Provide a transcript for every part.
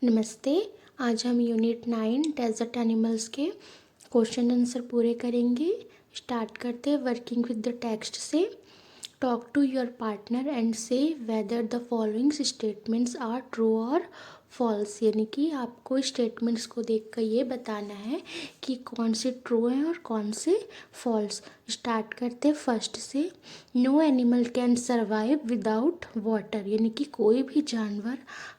नमस्ते। आज हम यूनिट 9 डेजर्ट एनिमल्स के क्वेश्चन आंसर पूरे करेंगे। स्टार्ट करते हैं वर्किंग विद द टेक्स्ट से। Talk to your partner and say whether the following statements are true और फॉल्स, यानी कि आपको स्टेटमेंट्स को देखकर ये बताना है कि कौन से ट्रू हैं और कौन से फॉल्स। स्टार्ट करते हैं फर्स्ट से। No animal can survive without water, यानी कि कोई भी जानवर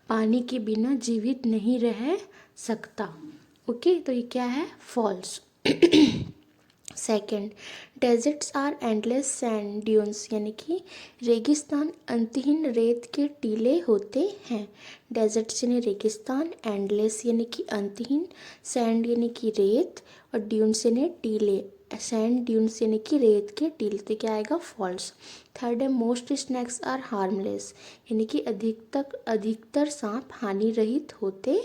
पानी के बिना जीवित नहीं रह सकता। ओके, तो ये क्या है? False. Second, deserts are endless sand dunes, यानी कि रेगिस्तान अंतहीन रेत के टीले होते हैं। डेजर्ट्स यानी रेगिस्तान, एंडलेस यानी कि अंतहीन, सैंड यानी कि रेत, और ड्यून्स यानी टीले। सैंड ड्यून्स यानी कि रेत के टीले, तो क्या आएगा? फॉल्स। थर्ड है, मोस्ट स्नैक्स आर हार्मलेस, यानी कि अधिकतर सांप हानि रहित होते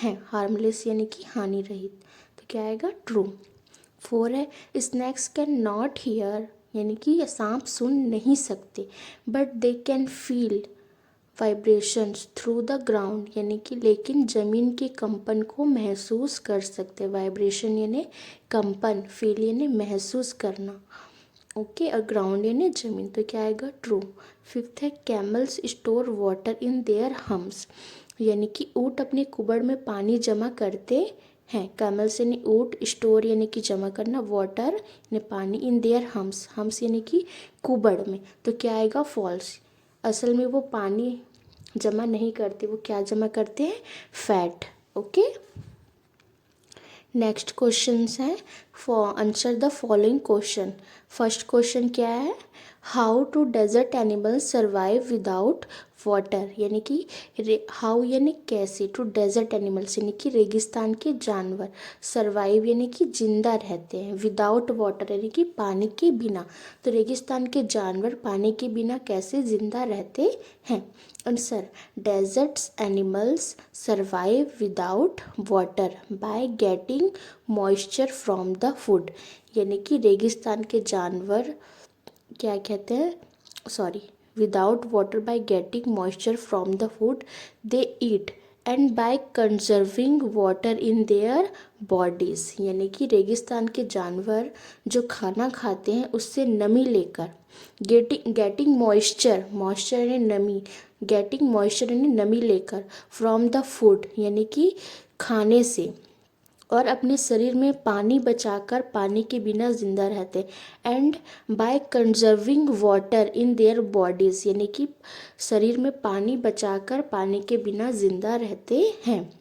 हैं। हार्मलेस यानी कि हानि रहित, तो क्या आएगा? ट्रू। 4 है, स्नैक्स कैन नॉट हियर, यानी कि ये सांप सुन नहीं सकते, but they can feel vibrations through the ground, यानी कि लेकिन ज़मीन के कंपन को महसूस कर सकते। वाइब्रेशन यानी कंपन, फील यानी महसूस करना। ओके, और ग्राउंड यानी ज़मीन, तो क्या आएगा? ट्रू। 5th है, camels store water in their humps, यानी कि ऊँट अपने कुबड़ में पानी जमा करते हैं। कैमल्स यानी ऊँट, स्टोर यानी कि जमा करना, वाटर यानी पानी, इन देयर हम्स, हम्स यानी कि कुबड़ में, तो क्या आएगा? फॉल्स। असल में वो पानी जमा नहीं करते, वो क्या जमा करते हैं? फैट। ओके, नेक्स्ट क्वेश्चन है, for answer the following question. First question क्या है? How to desert animals survive without water, यानी कि हाउ यानी कैसे, टू डेजर्ट एनिमल्स यानी कि रेगिस्तान के जानवर, सर्वाइव यानी कि जिंदा रहते हैं, विदाउट वाटर यानी कि पानी के बिना, तो रेगिस्तान के जानवर पानी के बिना कैसे जिंदा रहते हैं? Answer, deserts animals survive without water by getting moisture from the food, यानी कि रेगिस्तान के जानवर क्या कहते हैं? Without water by getting moisture from the food they eat and by conserving water in their bodies, यानी कि रेगिस्तान के जानवर जो खाना खाते हैं उससे नमी लेकर, गेटिंग मॉइस्चर, मॉइस्चर यानी नमी, गेटिंग मॉइस्चर यानी नमी लेकर, फ्रॉम द फूड यानी कि खाने से, और अपने शरीर में पानी बचाकर पानी के बिना जिंदा रहते, and by conserving water in their bodies, यानी कि शरीर में पानी बचाकर पानी के बिना जिंदा रहते हैं।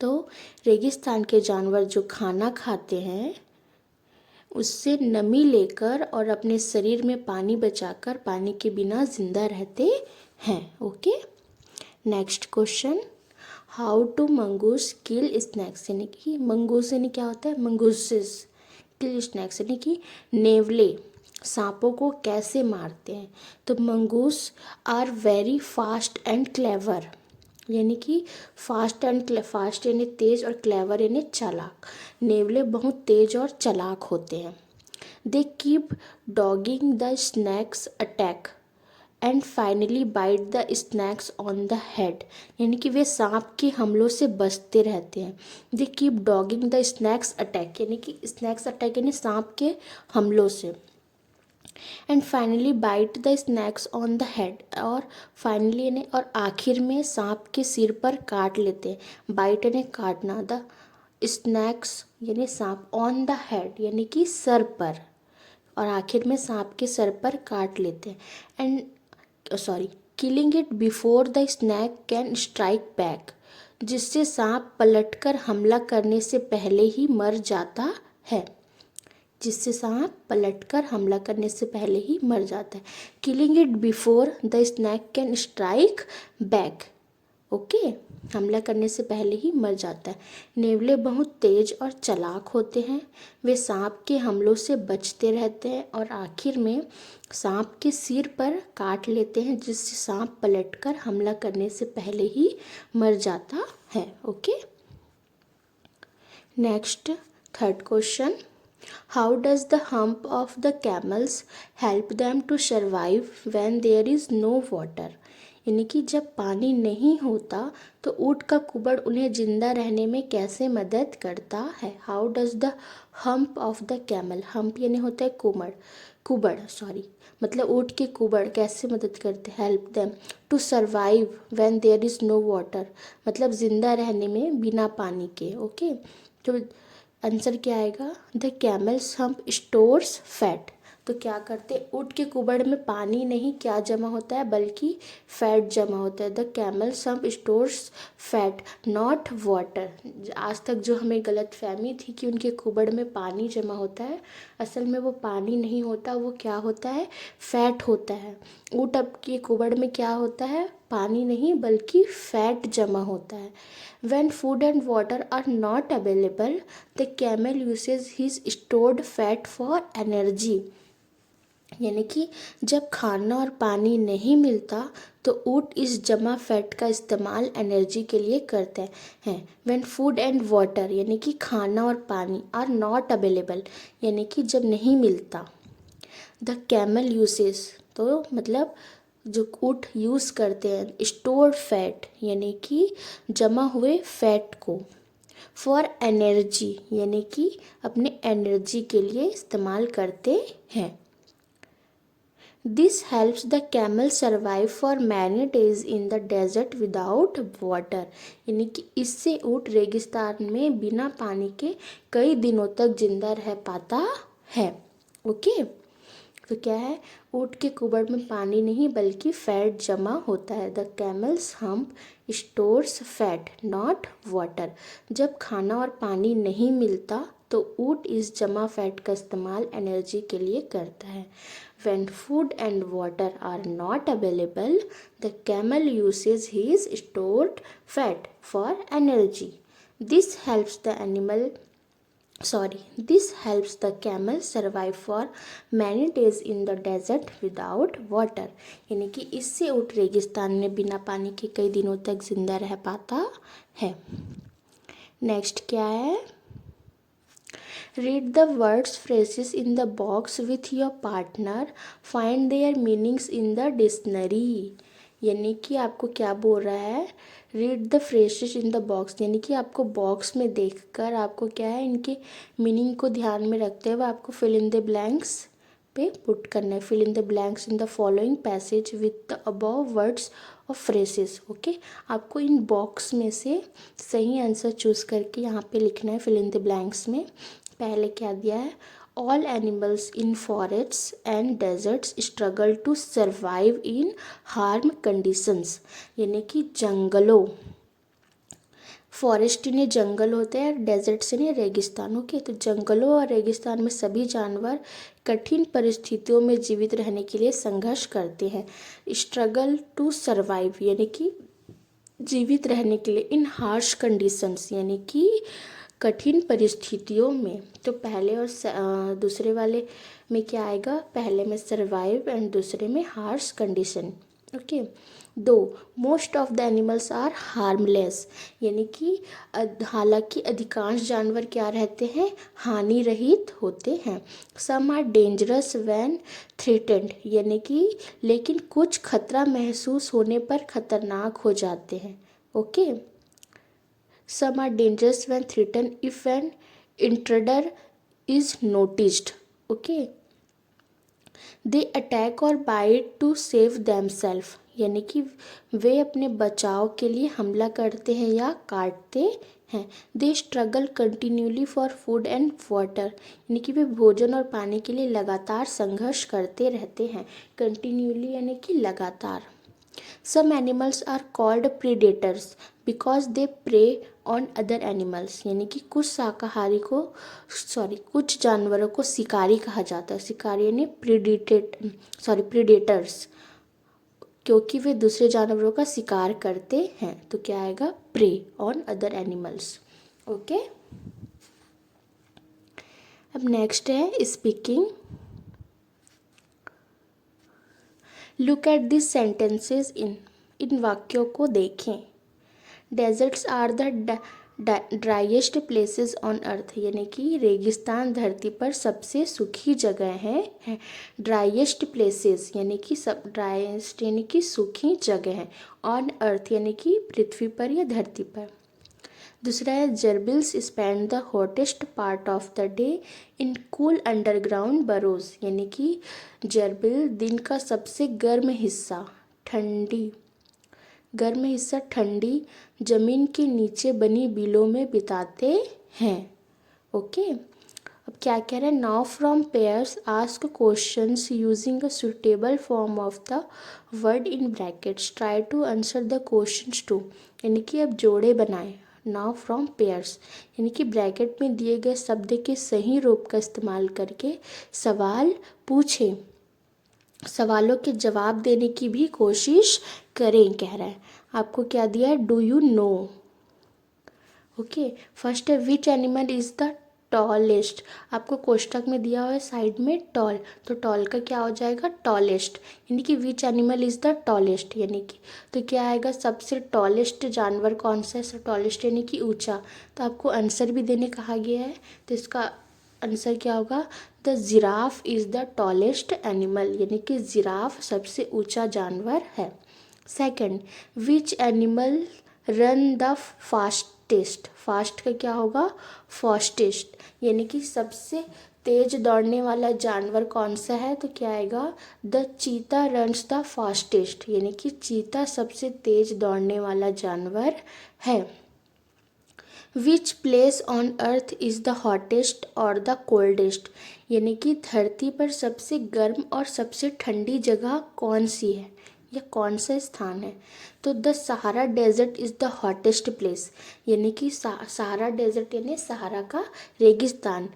तो रेगिस्तान के जानवर जो खाना खाते हैं उससे नमी लेकर और अपने शरीर में पानी बचाकर पानी के बिना जिंदा रहते हैं। Okay, next question, how do mongoose kill snakes, यानी कि मंगूस यानी क्या होता है? मंगूसेस, किल स्नैक्स यानी कि नेवले सांपों को कैसे मारते हैं? तो mongoose are very fast and clever, यानी कि फास्ट यानी तेज और क्लेवर यानी चालाक। नेवले बहुत तेज और चालाक होते हैं। They keep dodging the snakes attack and finally bite the snakes on the head, यानी कि वे सांप के हमलों से बचते रहते हैं। They keep dodging the snakes attack, यानी कि स्नैक्स अटैक यानी सांप के हमलों से, and finally bite the snakes on the head, और फाइनली यानी और आखिर में सांप के सिर पर काट लेते हैं। बाइट यानी काटना, द स्नैक्स यानी सांप, ऑन द हेड यानी कि सर पर, और आखिर में सांप के सर पर काट लेते हैं। And killing it before the snake can strike back, जिससे सांप पलटकर हमला करने से पहले ही मर जाता है। जिससे सांप पलटकर हमला करने से पहले ही मर जाता है। Killing it before the snake can strike back, okay, हमला करने से पहले ही मर जाता है। नेवले बहुत तेज और चालाक होते हैं, वे सांप के हमलों से बचते रहते हैं और आखिर में सांप के सिर पर काट लेते हैं, जिससे सांप पलटकर हमला करने से पहले ही मर जाता है। Okay, next third question, how does the hump of the camels help them to survive when there is no water, यानी कि जब पानी नहीं होता तो ऊँट का कुबड़ उन्हें जिंदा रहने में कैसे मदद करता है। How does the hump of the camel, hump यानी होता है कुबड़ सॉरी, मतलब ऊँट के कुबड़ कैसे मदद करते, help them to survive when there is no water, मतलब जिंदा रहने में बिना पानी के। ओके, तो आंसर क्या आएगा, the camels hump stores fat. तो क्या करते, ऊँट के कुबड़ में पानी नहीं क्या जमा होता है बल्कि फैट जमा होता है। The camels hump stores fat not water. आज तक जो हमें गलत फहमी थी कि उनके कुबड़ में पानी जमा होता है, असल में वो पानी नहीं होता, वो क्या होता है, फैट होता है। ऊँट अब के कुबड़ में क्या होता है, पानी नहीं बल्कि फैट जमा होता है। When food and water are not available, the camel uses his stored fat for energy. यानी कि जब खाना और पानी नहीं मिलता तो ऊँट इस जमा फैट का इस्तेमाल एनर्जी के लिए करते हैं। व्हेन फूड एंड वाटर यानी कि खाना और पानी आर नॉट अवेलेबल यानी कि जब नहीं मिलता, द कैमल यूसेस तो मतलब जो ऊँट यूज़ करते हैं स्टोर फैट यानी कि जमा हुए फैट को, फॉर एनर्जी यानी कि अपने एनर्जी के लिए इस्तेमाल करते हैं। This helps the camel survive for many days in the desert without water, यानी कि इससे ऊँट रेगिस्तान में बिना पानी के कई दिनों तक जिंदा रह पाता है। ओके, तो क्या है, ऊँट के कुबड़ में पानी नहीं बल्कि फैट जमा होता है। The camels hump stores fat not water. जब खाना और पानी नहीं मिलता तो ऊँट इस जमा फैट का इस्तेमाल एनर्जी के लिए करता है। When food and water are not available, the camel uses his stored fat for energy. This helps the camel survive for many days in the desert without water. यानी कि इससे ऊँट रेगिस्तान में बिना पानी के कई दिनों तक जिंदा रह पाता है। नेक्स्ट क्या है, read the words phrases in the box with your partner, find their meanings in the dictionary। यानी कि आपको क्या बोल रहा है, read the phrases in the box यानी कि आपको बॉक्स में देखकर आपको क्या है, इनके मीनिंग को ध्यान में रखते हुए आपको फिल इन द ब्लैंक्स पे पुट करना है। Fill in the blanks in the following passage with the above words of phrases. Okay, आपको इन बॉक्स में से सही आंसर चूज़ करके यहाँ पे लिखना है फिल इन द ब्लैंक्स में। पहले क्या दिया है, all animals in forests and deserts struggle to survive in harsh conditions, यानी कि जंगलों, फॉरेस्ट ने जंगल होते हैं, डेजर्ट से ने रेगिस्तान। ओके, तो जंगलों और रेगिस्तान में सभी जानवर कठिन परिस्थितियों में जीवित रहने के लिए संघर्ष करते हैं। स्ट्रगल टू सर्वाइव यानी कि जीवित रहने के लिए, इन हार्श कंडीशंस यानी कि कठिन परिस्थितियों में। तो पहले और दूसरे वाले में क्या आएगा, पहले में सर्वाइव एंड दूसरे में हार्श कंडीशन। ओके, दो, most of the animals are harmless यानी कि हालांकि अधिकांश जानवर क्या रहते हैं, हानि रहित होते हैं। Some are dangerous when threatened यानी कि लेकिन कुछ खतरा महसूस होने पर खतरनाक हो जाते हैं। Okay, some are dangerous when threatened if an intruder is noticed. Okay, they attack or bite to save themselves यानी कि वे अपने बचाव के लिए हमला करते हैं या काटते हैं। They struggle continually for food and water यानी कि वे भोजन और पानी के लिए लगातार संघर्ष करते रहते हैं। कंटिन्यूली यानी कि लगातार। Some animals are called predators because they prey on other animals यानी कि कुछ जानवरों को शिकारी कहा जाता है। शिकारी यानी प्रीडेटर्स, क्योंकि वे दूसरे जानवरों का शिकार करते हैं। तो क्या आएगा, prey on other animals. Okay, अब नेक्स्ट है speaking. Look at this sentences इन वाक्यों को देखें। Deserts are the driest places on earth यानी कि रेगिस्तान धरती पर सबसे सूखी जगह है। ड्राइएस्ट प्लेसेस यानी कि सब ड्राइएस्ट यानी कि सूखी जगह है। ऑन अर्थ यानी कि पृथ्वी पर या धरती पर। दूसरा है gerbils spend the hottest part of the day in cool underground burrows यानी कि जर्बिल दिन का सबसे गर्म हिस्सा ठंडी जमीन के नीचे बनी बिलों में बिताते हैं। ओके, अब क्या कह रहे हैं, now from pairs ask questions using a suitable form of the word in brackets try to answer the questions too यानी कि अब जोड़े बनाएं। नाउ फ्रॉम पेयर्स यानी कि ब्रैकेट में दिए गए शब्द के सही रूप का इस्तेमाल करके सवाल पूछें, सवालों के जवाब देने की भी कोशिश करें कह रहा है। आपको क्या दिया है, do you know. Okay, first है which animal is the tallest. आपको कोष्टक में दिया हुआ है साइड में टॉल, तो टॉल का क्या हो जाएगा, टॉलेस्ट यानी कि विच एनिमल इज द टॉलेस्ट यानी कि, तो क्या आएगा, सबसे टॉलेस्ट जानवर कौन सा है, टॉलेस्ट यानी कि ऊंचा। तो आपको आंसर भी देने कहा गया है, तो इसका आंसर क्या होगा, the giraffe is the tallest animal यानी कि जिराफ सबसे ऊंचा जानवर है। Second, which animal run the fastest. Fast का क्या होगा, फास्टेस्ट यानी कि सबसे तेज दौड़ने वाला जानवर कौन सा है, तो क्या आएगा, द चीता रन्स द फास्टेस्ट यानी कि चीता सबसे तेज दौड़ने वाला जानवर है। Which place on earth is the hottest और द कोल्डेस्ट यानी कि धरती पर सबसे गर्म और सबसे ठंडी जगह कौन सी है या कौन सा स्थान है, तो the Sahara desert is the hottest place यानी कि सहारा डेजर्ट यानी सहारा का रेगिस्तान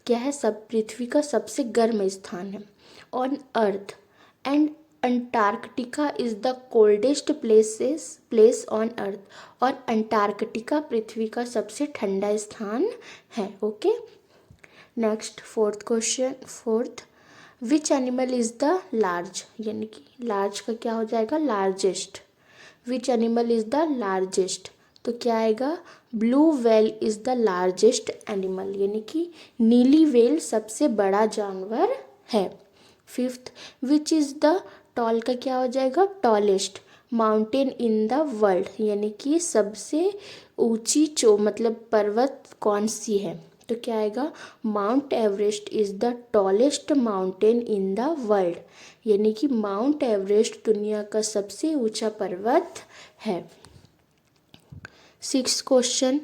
क्या है, सब पृथ्वी का सबसे गर्म स्थान है। On earth and Antarctica is the coldest place on earth और अंटार्कटिका पृथ्वी का सबसे ठंडा स्थान है। Okay, next fourth question, which animal is the large यानी कि लार्ज का क्या हो जाएगा, largest. Which animal is the largest, तो क्या आएगा, blue whale is the largest animal यानी कि नीली व्हेल सबसे बड़ा जानवर है। Fifth, which is the, tall का क्या हो जाएगा, tallest mountain in the world यानी कि सबसे ऊंची मतलब पर्वत कौन सी है, तो क्या आएगा, mount Everest is the tallest mountain in the world यानी कि माउंट एवरेस्ट दुनिया का सबसे ऊंचा पर्वत है। Six question,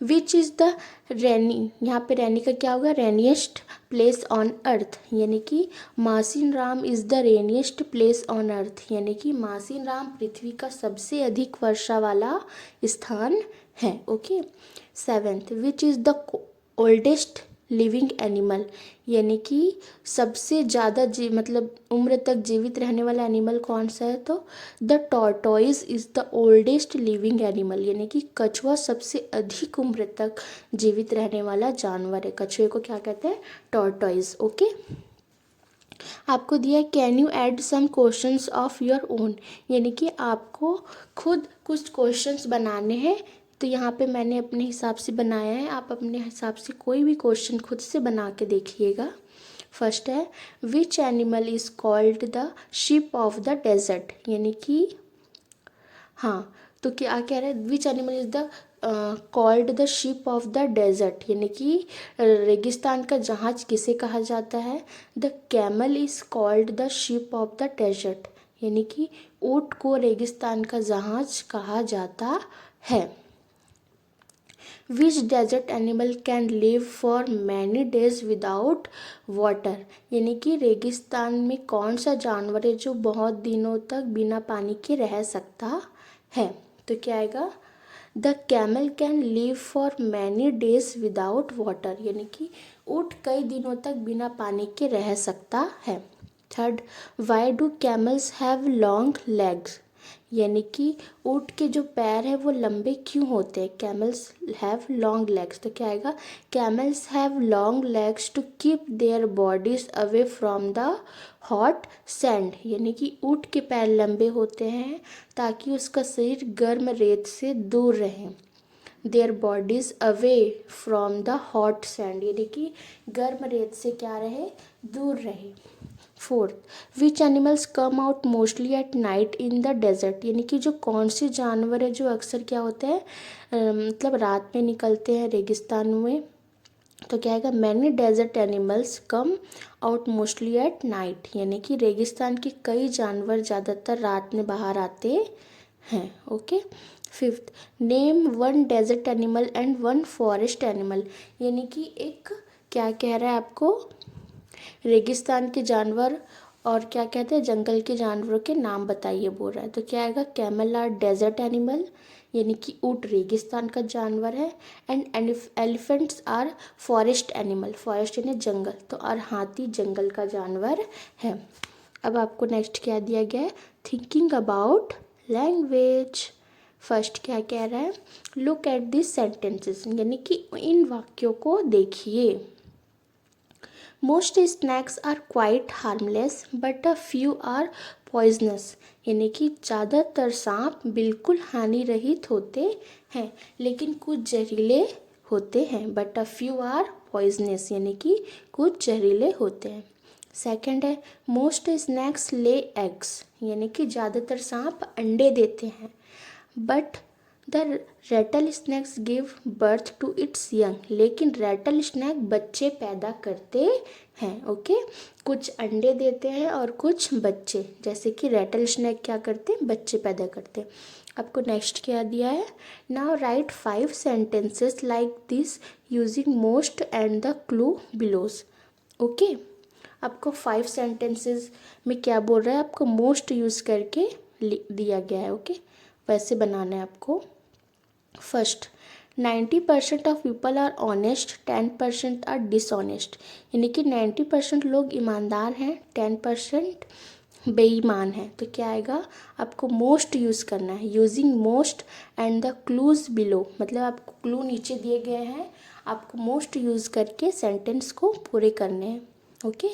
which is the rainy, यहाँ पे रेनी का क्या होगा, रेनिएस्ट प्लेस ऑन अर्थ यानी कि मासिन Ram is the rainiest place on earth यानी कि मासिन राम पृथ्वी का सबसे अधिक वर्षा वाला स्थान है। Okay, seventh, which is the oldest living animal यानी कि सबसे ज़्यादा मतलब उम्र तक जीवित रहने वाला एनिमल कौन सा है, तो the tortoise is the oldest living animal यानी कि कछुआ सबसे अधिक उम्र तक जीवित रहने वाला जानवर है। कछुए को क्या कहते हैं, टॉर्टोइज। ओके, आपको दिया है can you add some questions of your own यानी कि आपको खुद कुछ क्वेश्चंस बनाने हैं, तो यहाँ पे मैंने अपने हिसाब से बनाया है, आप अपने हिसाब से कोई भी क्वेश्चन खुद से बना के देखिएगा। फर्स्ट है, which animal is called the ship of the desert यानी कि, हाँ तो क्या कह रहे हैं, which animal is the called the ship of the desert यानी कि रेगिस्तान का जहाज किसे कहा जाता है, the camel is called the ship of the desert यानी कि ऊँट को रेगिस्तान का जहाज कहा जाता है। Which desert animal can live for many days without water यानी कि रेगिस्तान में कौन सा जानवर है जो बहुत दिनों तक बिना पानी के रह सकता है, तो क्या आएगा, the camel can live for many days without water यानी कि ऊँट कई दिनों तक बिना पानी के रह सकता है। Third, why do camels have long legs यानी कि ऊँट के जो पैर हैं वो लंबे क्यों होते हैं, कैमल्स हैव लॉन्ग लेग्स, तो क्या आएगा, camels have long legs to keep their bodies away from the hot sand यानी कि ऊँट के पैर लंबे होते हैं ताकि उसका शरीर गर्म रेत से दूर रहे। Their bodies away from the hot sand, यानी कि गर्म रेत से क्या रहे, दूर रहे। Fourth, which animals come out mostly at night in the desert, यानी कि जो कौन से जानवर है जो अक्सर क्या होते हैं मतलब रात में निकलते हैं रेगिस्तान में। तो क्या आएगा, many desert animals come out mostly at night, यानी कि रेगिस्तान के कई जानवर ज़्यादातर रात में बाहर आते हैं। Okay. Fifth, name one desert animal and one forest animal, यानी कि एक क्या कह रहा है आपको, रेगिस्तान के जानवर और क्या कहते हैं जंगल के जानवरों के नाम बताइए बोल रहा है। तो क्या आएगा, कैमल आर डेजर्ट एनिमल, यानी कि ऊँट रेगिस्तान का जानवर है। And elephants are forest animal, forest यानी जंगल, तो और हाथी जंगल का जानवर है। अब आपको नेक्स्ट क्या दिया गया है, थिंकिंग अबाउट लैंग्वेज। फर्स्ट क्या कह रहा है, लुक एट दिस सेंटेंसेस, यानी कि इन वाक्यों को देखिए। Most snakes are quite harmless but a few are poisonous, यानी कि ज़्यादातर सांप बिल्कुल हानि रहित होते हैं लेकिन कुछ जहरीले होते हैं। But a few are poisonous, यानी कि कुछ जहरीले होते हैं। सेकंड है, मोस्ट स्नैक्स ले एग्स, यानी कि ज़्यादातर सांप अंडे देते हैं। But the rattlesnakes give birth to its young, लेकिन रेटल स्नैक बच्चे पैदा करते हैं। ओके, कुछ अंडे देते हैं और कुछ बच्चे, जैसे कि रेटल स्नैक क्या करते हैं, बच्चे पैदा करते हैं। आपको नेक्स्ट क्या दिया है, now write 5 sentences like this using most and the clue belows. Okay, आपको 5 सेंटेंसेस में क्या बोल रहा है, आपको मोस्ट यूज़ करके दिया गया है। ओके, वैसे बनाना है आपको। First, 90% of people are honest, 10% are dishonest, यानी कि 90% लोग ईमानदार हैं, 10% बेईमान है। तो क्या आएगा, आपको मोस्ट यूज़ करना है, using most and the clues below, मतलब आपको क्लू नीचे दिए गए हैं, आपको मोस्ट यूज़ करके सेंटेंस को पूरे करने हैं। ओके,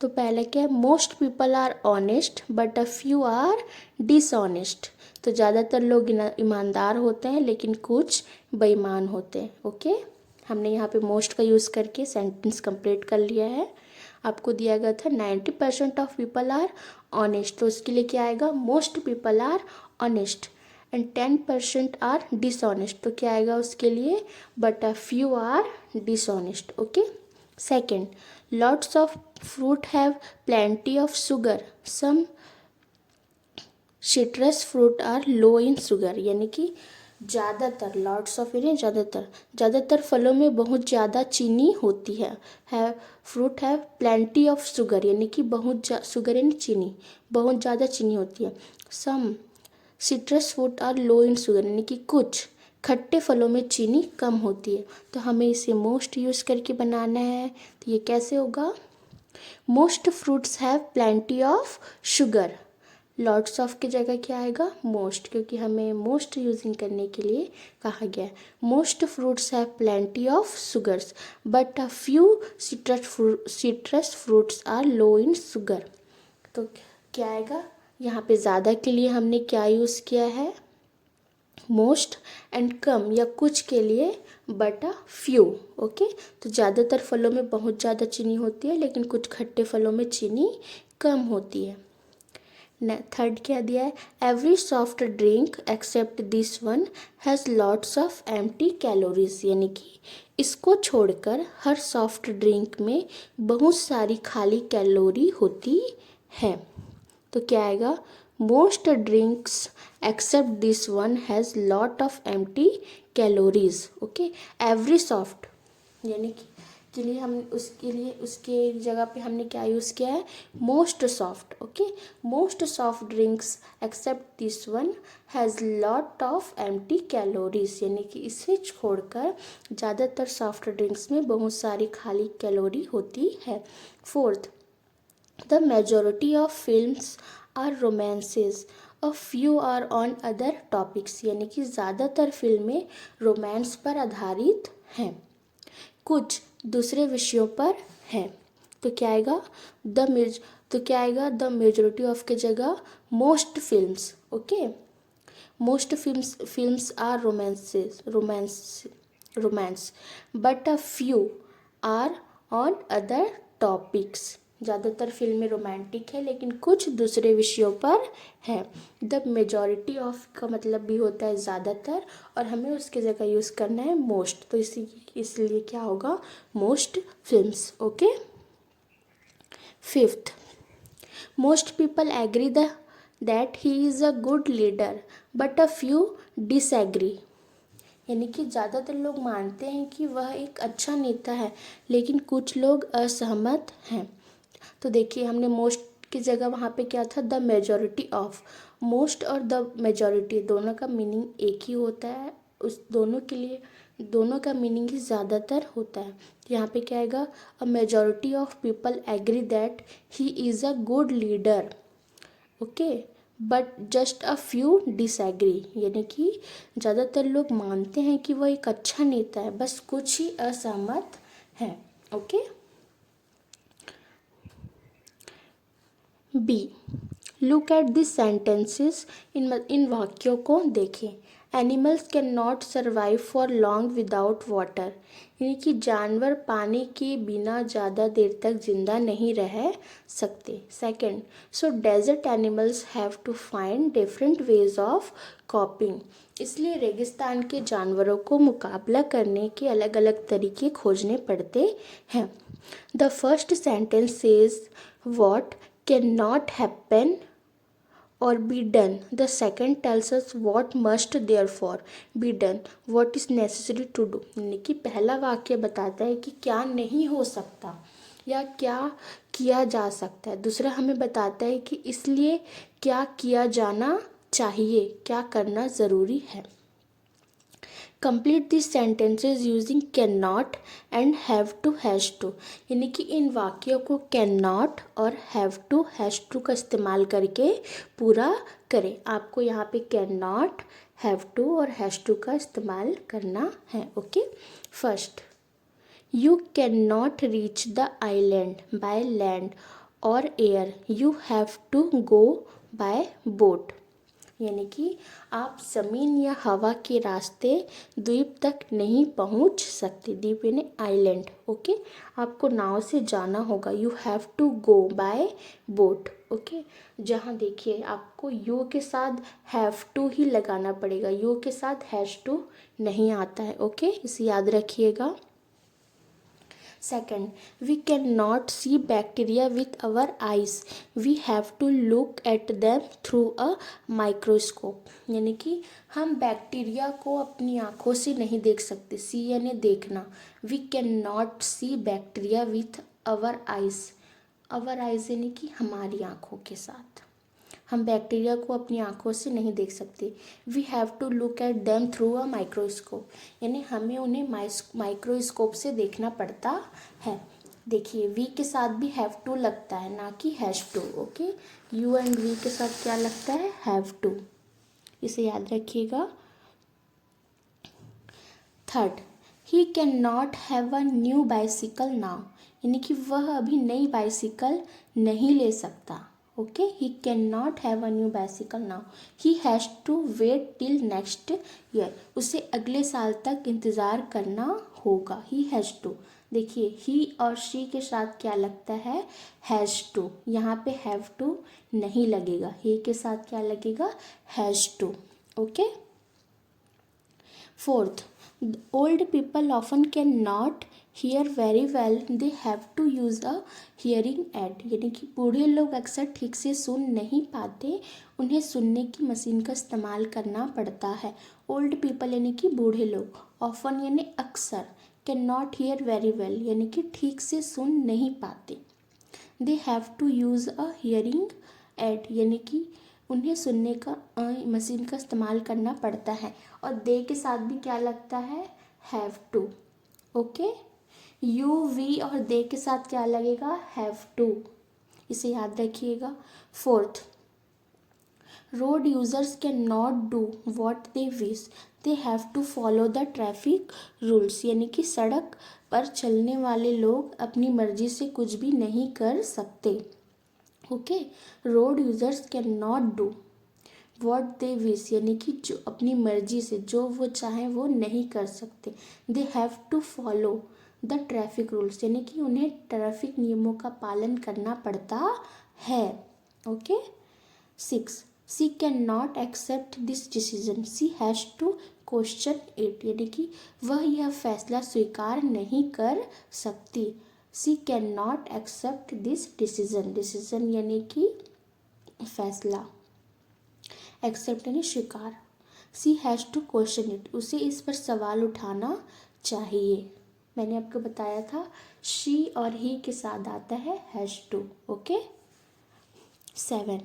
तो पहले क्या है, most people are honest but a few are dishonest, तो ज़्यादातर लोग ईमानदार होते हैं लेकिन कुछ बेईमान होते हैं। ओके, हमने यहाँ पे मोस्ट का यूज़ करके सेंटेंस कंप्लीट कर लिया है। आपको दिया गया था 90% ऑफ पीपल आर ऑनेस्ट, तो उसके लिए क्या आएगा, most people are honest and 10% are dishonest, तो क्या आएगा उसके लिए, but a few are dishonest. Okay. Second, lots of fruit have plenty of sugar, some citrus fruit are low in sugar, यानी कि ज़्यादातर, लॉट्स ऑफ यानी ज़्यादातर फलों में बहुत ज़्यादा चीनी होती है। Fruit have plenty of sugar, यानी कि बहुत शुगर यानी चीनी, बहुत ज़्यादा चीनी होती है। Some citrus fruit are low in sugar, यानी कि कुछ खट्टे फलों में चीनी कम होती है। तो हमें इसे मोस्ट यूज़ करके बनाना है, तो ये कैसे होगा, most fruits have plenty of sugar, lots of की जगह क्या आएगा, मोस्ट, क्योंकि हमें मोस्ट यूजिंग करने के लिए कहा गया है। Most fruits have plenty of sugars but a few citrus fruits are low in sugar, तो क्या आएगा, यहाँ पे ज़्यादा के लिए हमने क्या यूज़ किया है, मोस्ट, एंड कम या कुछ के लिए बट अ फ्यू। ओके, तो ज़्यादातर फलों में बहुत ज़्यादा चीनी होती है लेकिन कुछ खट्टे फलों में चीनी कम होती है। थर्ड क्या दिया है, every soft drink except this one has lots of empty calories, यानी कि इसको छोड़कर हर सॉफ्ट ड्रिंक में बहुत सारी खाली कैलोरी होती है। तो क्या आएगा, most drinks except this one has lot of empty calories. Okay, every soft यानी कि के लिए हम उसके जगह पे हमने क्या यूज़ किया है, most soft. Okay, most soft drinks except this one has lot of empty calories, यानी कि इसे छोड़कर ज़्यादातर सॉफ्ट ड्रिंक्स में बहुत सारी खाली कैलोरी होती है। Fourth, the majority of films are romances, a few are on other topics, यानी कि ज़्यादातर फिल्में रोमांस पर आधारित हैं, कुछ दूसरे विषयों पर हैं। तो क्या आएगा, द मेजॉरिटी ऑफ के जगह most films. Okay, most films are romance but a few are on other topics. ज़्यादातर फिल्में रोमांटिक है लेकिन कुछ दूसरे विषयों पर है। द मेजॉरिटी ऑफ का मतलब भी होता है ज़्यादातर, और हमें उसकी जगह यूज़ करना है मोस्ट, तो इसलिए क्या होगा, most films. Okay. Fifth, most people agree that he is a good leader but a few disagree. यानी कि ज़्यादातर लोग मानते हैं कि वह एक अच्छा नेता है लेकिन कुछ लोग असहमत हैं। तो देखिए हमने मोस्ट की जगह वहाँ पे क्या था, द मेजॉरिटी ऑफ। मोस्ट और द मेजॉरिटी दोनों का मीनिंग एक ही होता है, उस दोनों के लिए दोनों का मीनिंग ही ज़्यादातर होता है। यहाँ पे क्या आएगा, a majority of people agree that he is a good leader, okay, but just a few disagree. यानी कि ज़्यादातर लोग मानते हैं कि वह एक अच्छा नेता है, बस कुछ ही असहमत हैं। Okay. B, look at this sentences, इन वाक्यों को देखें। Animals can not survive for long without water. यानी कि जानवर पानी के बिना ज़्यादा देर तक जिंदा नहीं रह सकते। Second, so desert animals have to find different ways of coping. इसलिए रेगिस्तान के जानवरों को मुकाबला करने के अलग अलग तरीके खोजने पड़ते हैं। The first sentence says what can not happen or be done. The second tells us what must therefore be done, what is necessary to do. यानी कि पहला वाक्य बताता है कि क्या नहीं हो सकता या क्या किया जा सकता है। दूसरा हमें बताता है कि इसलिए क्या किया जाना चाहिए, क्या करना ज़रूरी है। Complete this sentences using can not and have to has to. यानी कि इन वाक्यों को कैन नॉट और हैव टू हैज़ टू का इस्तेमाल करके पूरा करें। आपको यहाँ पे कैन नॉट, हैव टू और हैज़ टू का इस्तेमाल करना है। Okay. First, you can not reach the island by land और air, you have to go by boat. यानी कि आप ज़मीन या हवा के रास्ते द्वीप तक नहीं पहुंच सकते। द्वीप यानी आइलैंड। ओके, आपको नाव से जाना होगा। You have to go by boat. Okay, जहाँ देखिए आपको यू के साथ हैव टू ही लगाना पड़ेगा, यू के साथ हैज़ टू नहीं आता है। ओके, इसे याद रखिएगा। Second, we cannot see bacteria with our eyes. We have to look at them through a microscope. यानी कि हम बैक्टीरिया को अपनी आँखों से नहीं देख सकते। सी यानी देखना। We cannot see bacteria with our eyes. Our eyes यानी कि हमारी आँखों के साथ हम बैक्टीरिया को अपनी आँखों से नहीं देख सकते। We have to look at them through a microscope. यानी हमें उन्हें माइक्रोस्कोप से देखना पड़ता है। देखिए वी के साथ भी हैव टू लगता है, ना कि has to. Okay, you and we के साथ क्या लगता है, हैव टू। इसे याद रखिएगा। Third, he can not have a new bicycle now. यानी कि वह अभी नई बाइसिकल नहीं ले सकता। Okay, he can not have a new bicycle now, he has to wait till next year. उसे अगले साल तक इंतज़ार करना होगा। He has to. देखिए ही और शी के साथ क्या लगता है, हैज़ टू। यहाँ पे हैव टू नहीं लगेगा, ही के साथ क्या लगेगा, has to. Okay. Fourth, old people often cannot hear very well. They have to use a hearing aid. यानी कि बूढ़े लोग अक्सर ठीक से सुन नहीं पाते, उन्हें सुनने की मशीन का इस्तेमाल करना पड़ता है। ओल्ड पीपल यानी कि बूढ़े लोग, ऑफन यानी अक्सर, can not hear very well यानी कि ठीक से सुन नहीं पाते। They have to use a hearing aid यानी कि उन्हें सुनने का मशीन का इस्तेमाल करना पड़ता है। और दे के साथ भी क्या लगता है, have to. Okay, you we और दे के साथ क्या लगेगा, हैव टू। इसे याद रखिएगा। Fourth, road users can not do what they wish, they have to follow the traffic rules. यानी कि सड़क पर चलने वाले लोग अपनी मर्जी से कुछ भी नहीं कर सकते। Okay, road users can not do what they wish यानी कि जो अपनी मर्जी से जो वो चाहें वो नहीं कर सकते। They have to follow the traffic rules यानी कि उन्हें ट्रैफिक नियमों का पालन करना पड़ता है। Okay. 6 she can not accept this decision she has to question it यानी कि वह यह फैसला स्वीकार नहीं कर सकती। She can not accept this decision, decision यानी कि फैसला, एक्सेप्ट यानी स्वीकार। She has to question it, उसे इस पर सवाल उठाना चाहिए। मैंने आपको बताया था शी और ही के साथ आता है has to. Okay. 7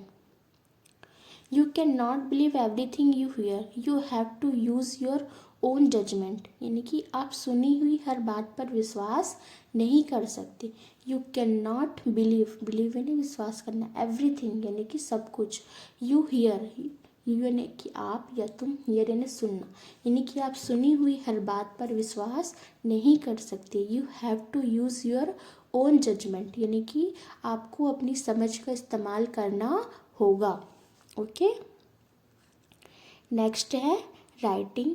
you can not believe everything you hear you have to use your own judgement यानी कि आप सुनी हुई हर बात पर विश्वास नहीं कर सकते। You can not believe, believe यानी विश्वास करना, एवरीथिंग यानी कि सब कुछ, यू हियर, यू यानी कि आप या तुम, हियर यानी सुनना, यानी कि आप सुनी हुई हर बात पर विश्वास नहीं कर सकते। You have to use your own judgement यानी कि आपको अपनी समझ का इस्तेमाल करना होगा। ओके। नेक्स्ट है writing.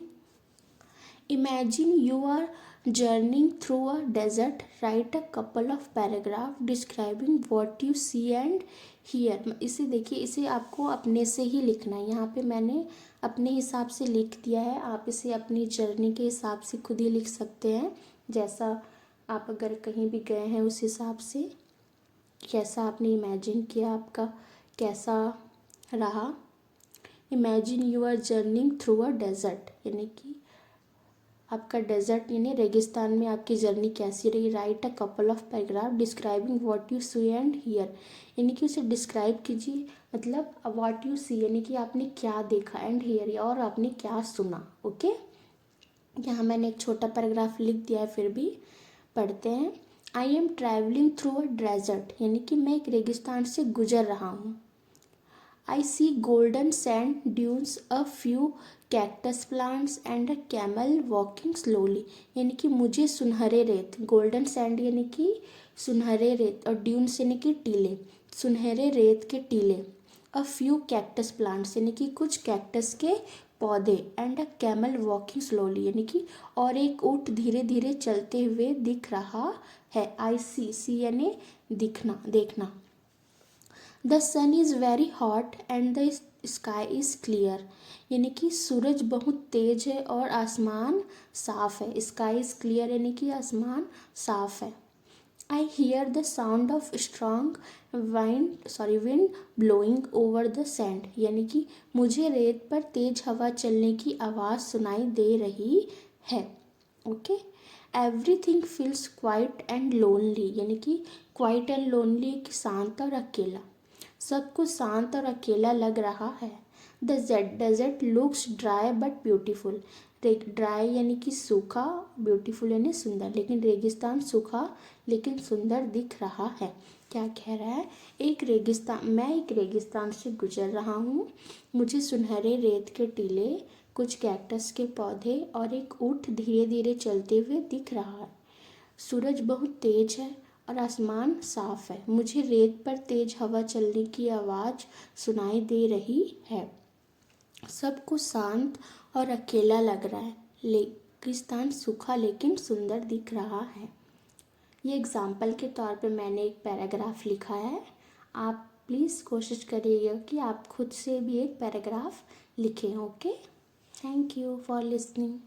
Imagine you are journeying through a desert, write a couple of paragraph describing what you see and hear. इसे देखिए, इसे आपको अपने से ही लिखना है। यहाँ पे मैंने अपने हिसाब से लिख दिया है, आप इसे अपनी जर्नी के हिसाब से खुद ही लिख सकते हैं, जैसा आप अगर कहीं भी गए हैं उस हिसाब से, कैसा आपने इमेजिन किया, आपका कैसा रहा। Imagine you are journeying through a desert यानी कि आपका डेजर्ट यानी रेगिस्तान में आपकी जर्नी कैसी रही। Write a couple of paragraph describing what you see and hear यानी कि उसे डिस्क्राइब कीजिए, मतलब व्हाट यू सी यानी कि आपने क्या देखा, एंड हियर और आपने क्या सुना। ओके। यहाँ मैंने एक छोटा पैराग्राफ लिख दिया है, फिर भी पढ़ते हैं। I am travelling through a desert यानी कि मैं एक रेगिस्तान से गुजर रहा हूँ। I see golden sand dunes, a few cactus plants and a camel walking slowly यानी कि मुझे सुनहरे रेत, गोल्डन सैंड यानी कि सुनहरे रेत और ड्यून्स यानी कि टीले, सुनहरे रेत के टीले, अ फ्यू कैक्टस प्लांट्स यानी कि कुछ कैक्टस के पौधे, and a camel walking slowly यानी कि और एक ऊँट धीरे धीरे चलते हुए दिख रहा है। आई सी यानी दिखना, देखना। The sun is very hot and the sky is clear यानी कि सूरज बहुत तेज है और आसमान साफ है। स्काई इज़ क्लियर यानी कि आसमान साफ है। I hear the sound of strong wind blowing over the sand यानी कि मुझे रेत पर तेज हवा चलने की आवाज़ सुनाई दे रही है। Okay. Everything feels quiet and lonely यानी कि क्वाइट एंड लोनली कि शांत और अकेला, सब कुछ शांत और अकेला लग रहा है। The desert looks dry but beautiful, dry यानी कि सूखा, ब्यूटीफुल यानी सुंदर, लेकिन रेगिस्तान सूखा लेकिन सुंदर दिख रहा है। क्या कह रहा है, मैं एक रेगिस्तान से गुजर रहा हूँ, मुझे सुनहरे रेत के टीले, कुछ कैक्टस के पौधे और एक ऊँट धीरे धीरे चलते हुए दिख रहा है। सूरज बहुत तेज है और आसमान साफ है। मुझे रेत पर तेज हवा चलने की आवाज़ सुनाई दे रही है। सब कुछ शांत और अकेला लग रहा है। रेगिस्तान सूखा लेकिन सुंदर दिख रहा है। ये एग्जाम्पल के तौर पे मैंने एक पैराग्राफ लिखा है। आप प्लीज़ कोशिश करिएगा कि आप खुद से भी एक पैराग्राफ लिखें। Okay. Thank you for listening.